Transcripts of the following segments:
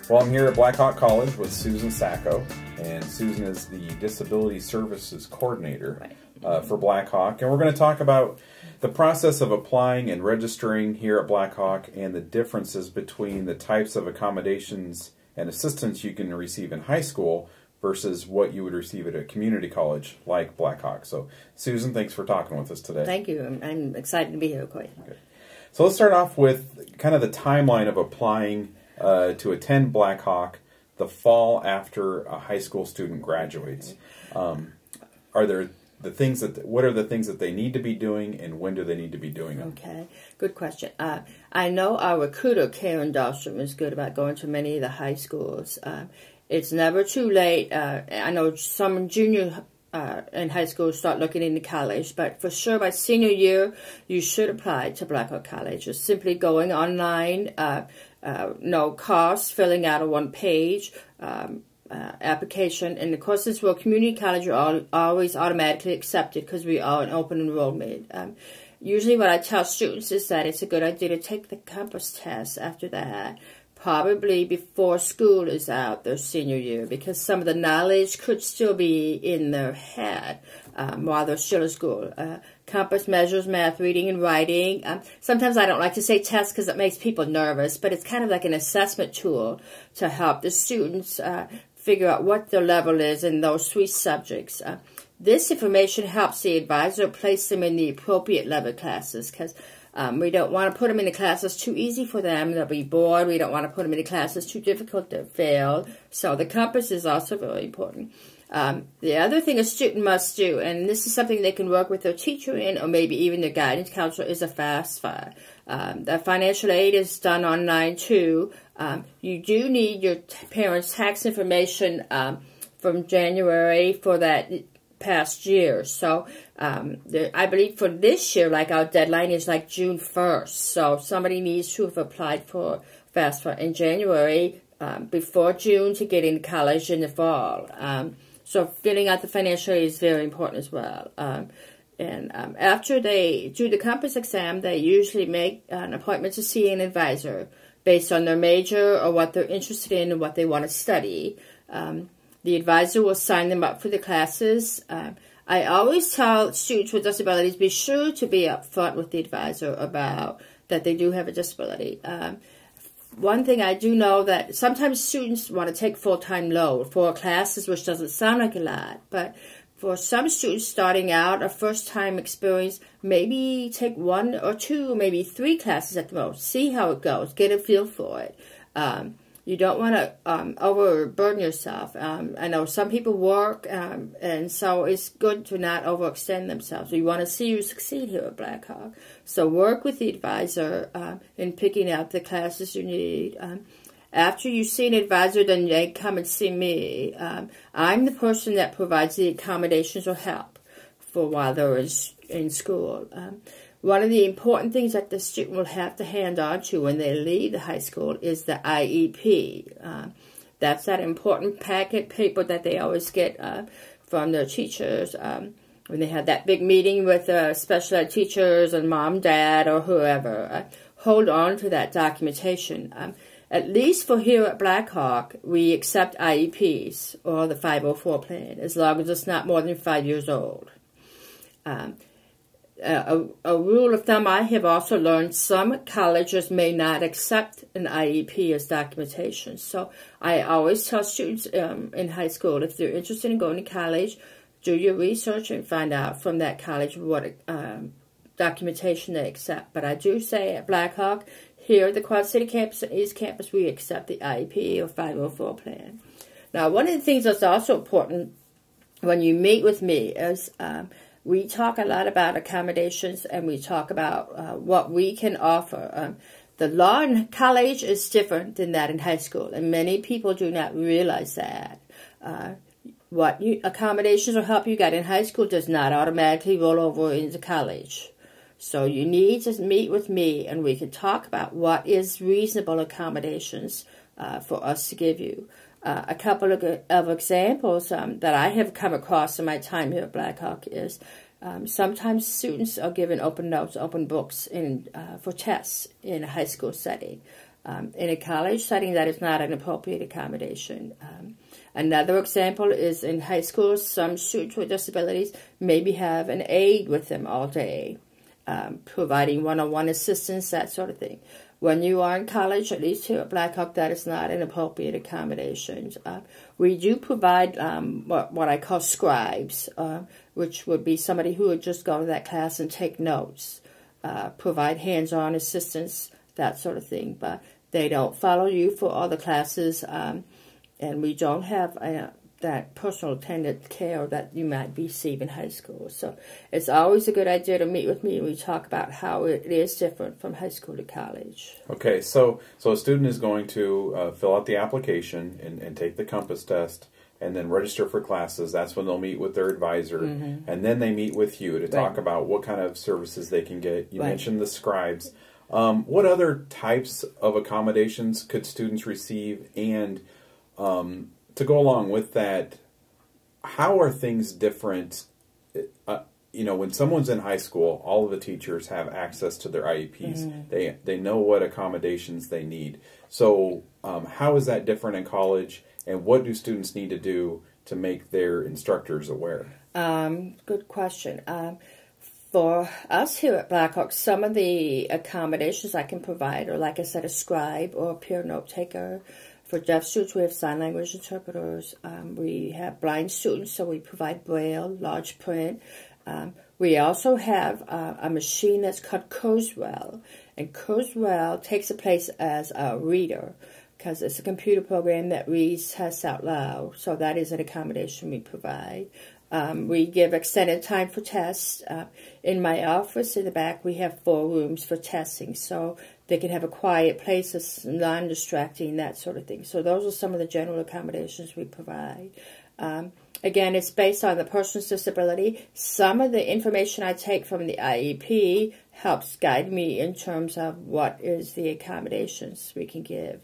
Well, I'm here at Blackhawk College with Susan Sacco, and Susan is the Disability Services Coordinator for Blackhawk, and we're going to talk about the process of applying and registering here at Blackhawk and the differences between the types of accommodations and assistance you can receive in high school versus what you would receive at a community college like Blackhawk. So, Susan, thanks for talking with us today. Thank you. I'm excited to be here, Coy. Okay. So let's start off with kind of the timeline of applying to attend Blackhawk the fall after a high school student graduates. Are there the things what are the things that they need to be doing, and when do they need to be doing them? Okay, good question. I know our recruiter, Karen Dahlstrom, is good about going to many of the high schools. It's never too late. I know some junior in high school start looking into college, but for sure by senior year, you should apply to Blackhawk College. It's simply going online, no cost, filling out a one-page application. And of course, since we're a community college, you're always automatically accepted because we are an open enrollment. Usually what I tell students is that it's a good idea to take the campus test after that, probably before school is out their senior year, because some of the knowledge could still be in their head while they're still in school. Campus measures math, reading, and writing. Sometimes I don't like to say test because it makes people nervous, but it's kind of like an assessment tool to help the students figure out what their level is in those three subjects. This information helps the advisor place them in the appropriate level classes, because we don't want to put them in the classes too easy for them. They'll be bored. We don't want to put them in the classes too difficult to fail. So the compass is also very important. The other thing a student must do, and this is something they can work with their teacher in, or maybe even their guidance counselor, is a FAFSA. The financial aid is done online too. You do need your parents' tax information from January for that past year. So I believe for this year, like our deadline is like June 1st. So somebody needs to have applied for FAFSA in January before June to get into college in the fall. So filling out the financial aid is very important as well. And after they do the compass exam, they usually make an appointment to see an advisor based on their major or what they're interested in and what they want to study. The advisor will sign them up for the classes. I always tell students with disabilities, be sure to be upfront with the advisor about that they do have a disability. One thing I do know that sometimes students want to take full-time load for classes, which doesn't sound like a lot, but for some students starting out, a first-time experience, maybe take 1 or 2, maybe 3 classes at the most. See how it goes. Get a feel for it. You don't want to overburden yourself. I know some people work, and so it's good to not overextend themselves. We want to see you succeed here at Blackhawk. So work with the advisor in picking out the classes you need. After you see an advisor, then they come and see me. I'm the person that provides the accommodations or help for while they're in school. One of the important things that the student will have to hand on to when they leave the high school is the IEP. That's that important packet paper that they always get from their teachers when they have that big meeting with special ed teachers and mom, dad, or whoever. Hold on to that documentation. At least for here at Blackhawk, we accept IEPs or the 504 plan, as long as it's not more than 5 years old. A rule of thumb I have also learned, some colleges may not accept an IEP as documentation. So I always tell students in high school, if they're interested in going to college, do your research and find out from that college what documentation they accept. But I do say at Blackhawk, here at the Quad City campus and East Campus, we accept the IEP or 504 plan. Now, one of the things that's also important when you meet with me is we talk a lot about accommodations, and we talk about what we can offer. The law in college is different than that in high school, and many people do not realize that. What accommodations or help you got in high school does not automatically roll over into college. So you need to meet with me, and we can talk about what is reasonable accommodations for us to give you. A couple of examples that I have come across in my time here at Blackhawk is sometimes students are given open notes, open books for tests in a high school setting. In a college setting, that is not an appropriate accommodation. Another example is in high school, some students with disabilities maybe have an aide with them all day, providing one-on-one assistance, that sort of thing. When you are in college, at least here at Blackhawk, that is not an appropriate accommodation. We do provide what I call scribes, which would be somebody who would just go to that class and take notes, provide hands-on assistance, that sort of thing. But they don't follow you for all the classes, and we don't have that personal attendant care that you might receive in high school. So it's always a good idea to meet with me and we talk about how it is different from high school to college. Okay, so a student is going to fill out the application and take the Compass test and then register for classes. That's when they'll meet with their advisor, and then they meet with you to talk about what kind of services they can get. You mentioned the scribes. What other types of accommodations could students receive? And to go along with that, how are things different? When someone's in high school, all of the teachers have access to their IEPs. They know what accommodations they need. So how is that different in college, and what do students need to do to make their instructors aware? Good question. For us here at Blackhawk, some of the accommodations I can provide are, like I said, a scribe or a peer note taker. For deaf students, we have sign language interpreters. We have blind students, so we provide Braille, large print. We also have a machine that's called Kurzweil. And Kurzweil takes a place as a reader because it's a computer program that reads tests out loud. So that is an accommodation we provide. We give extended time for tests. In my office in the back, we have 4 rooms for testing. So they can have a quiet place that's non-distracting, that sort of thing. So those are some of the general accommodations we provide. Again, it's based on the person's disability. Some of the information I take from the IEP helps guide me in terms of what is the accommodations we can give.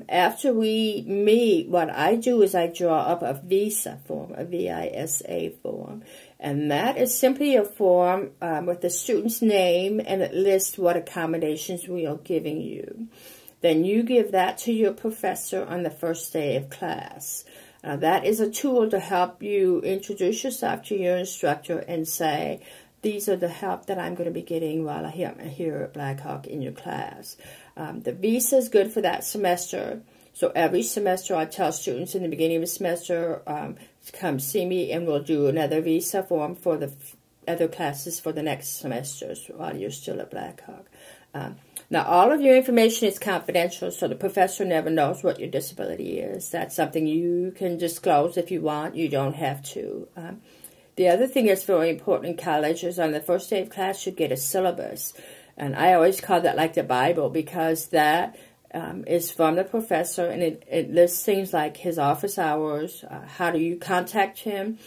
After we meet, what I do is I draw up a VISA form, a VISA form. And that is simply a form with the student's name, and it lists what accommodations we are giving you. Then you give that to your professor on the first day of class. That is a tool to help you introduce yourself to your instructor and say, these are the help that I'm going to be getting while I'm here at Blackhawk in your class. The visa is good for that semester. So every semester I tell students in the beginning of the semester to come see me, and we'll do another visa form for the other classes for the next semesters while you're still at Blackhawk. Now, all of your information is confidential, so the professor never knows what your disability is. That's something you can disclose if you want. You don't have to. The other thing that's very important in college is on the first day of class, you get a syllabus. And I always call that like the Bible, because that is from the professor, and it lists things like his office hours, how do you contact him,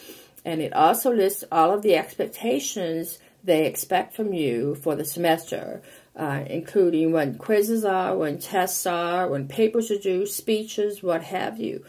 and it also lists all of the expectations they expect from you for the semester, including when quizzes are, when tests are, when papers are due, speeches, what have you.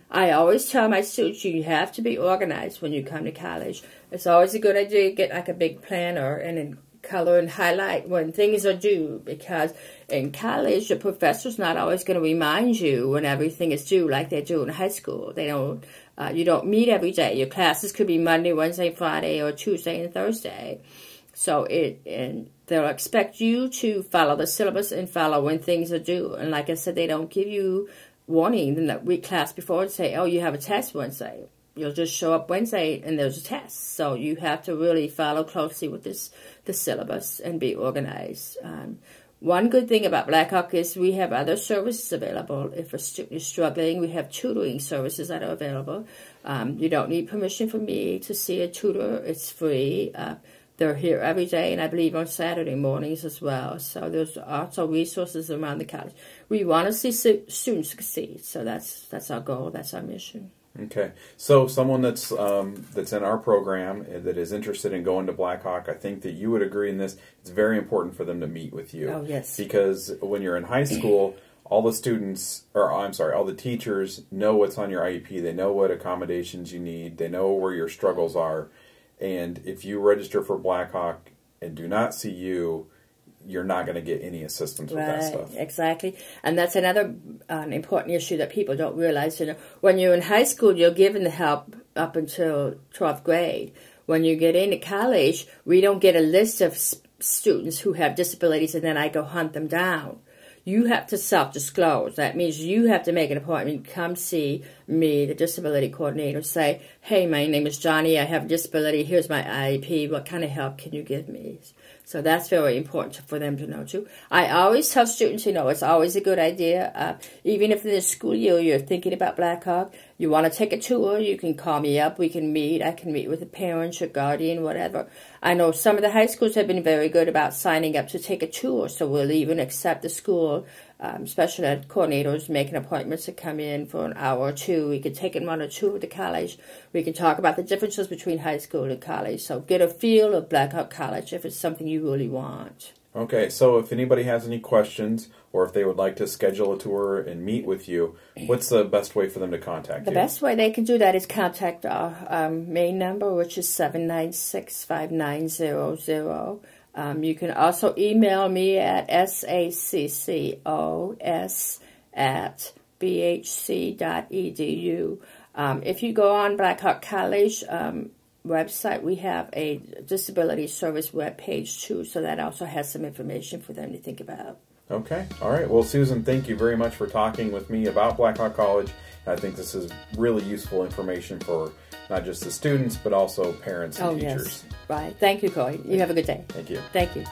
I always tell my students you have to be organized when you come to college. It's always a good idea to get like a big planner and then color and highlight when things are due, because in college the professor's not always going to remind you when everything is due like they do in high school. They don't. You don't meet every day. Your classes could be Monday, Wednesday, Friday, or Tuesday and Thursday. So they'll expect you to follow the syllabus and follow when things are due. And like I said, they don't give you warning in the week class before and say, oh, you have a test Wednesday. You'll just show up Wednesday and there's a test. So you have to really follow closely with the syllabus and be organized. One good thing about Blackhawk is we have other services available. If a student is struggling, we have tutoring services that are available. You don't need permission from me to see a tutor. It's free. They're here every day, and I believe on Saturday mornings as well. So there's also resources around the college. We want to see students succeed. So that's our goal. That's our mission. Okay, so someone that's in our program that is interested in going to Blackhawk, I think that you would agree in this. It's very important for them to meet with you. Oh, yes. Because when you're in high school, all the teachers know what's on your IEP. They know what accommodations you need. They know where your struggles are. And if you register for Blackhawk and do not see you, you're not going to get any assistance with that stuff. Exactly. And that's another important issue that people don't realize. You know, when you're in high school, you're given the help up until 12th grade. When you get into college, we don't get a list of students who have disabilities and then I go hunt them down. You have to self-disclose. That means you have to make an appointment, come see me, the disability coordinator, say, hey, my name is Johnny, I have a disability, here's my IEP, what kind of help can you give me? So that's very important for them to know, too. I always tell students, you know, it's always a good idea. Even if in the school year you're thinking about Black Hawk, you want to take a tour, you can call me up, we can meet. I can meet with a parent, your guardian, whatever. I know some of the high schools have been very good about signing up to take a tour, so we'll even accept the school, special ed coordinators making appointments to come in for an hour or two. We can take them on a tour of the college. We can talk about the differences between high school and college. So get a feel of Black Hawk College if it's something you really want. Okay, so if anybody has any questions or if they would like to schedule a tour and meet with you, what's the best way for them to contact you? The best way they can do that is contact our main number, which is 796-5900. You can also email me at saccos@bhc.edu. If you go on Black Hawk College website, we have a disability service webpage too, so that also has some information for them to think about. Okay. All right. Well, Susan, thank you very much for talking with me about Black Hawk College. I think this is really useful information for not just the students, but also parents and teachers. Yes. Right. Thank you, Corey. You have a good day. Thank you. Thank you.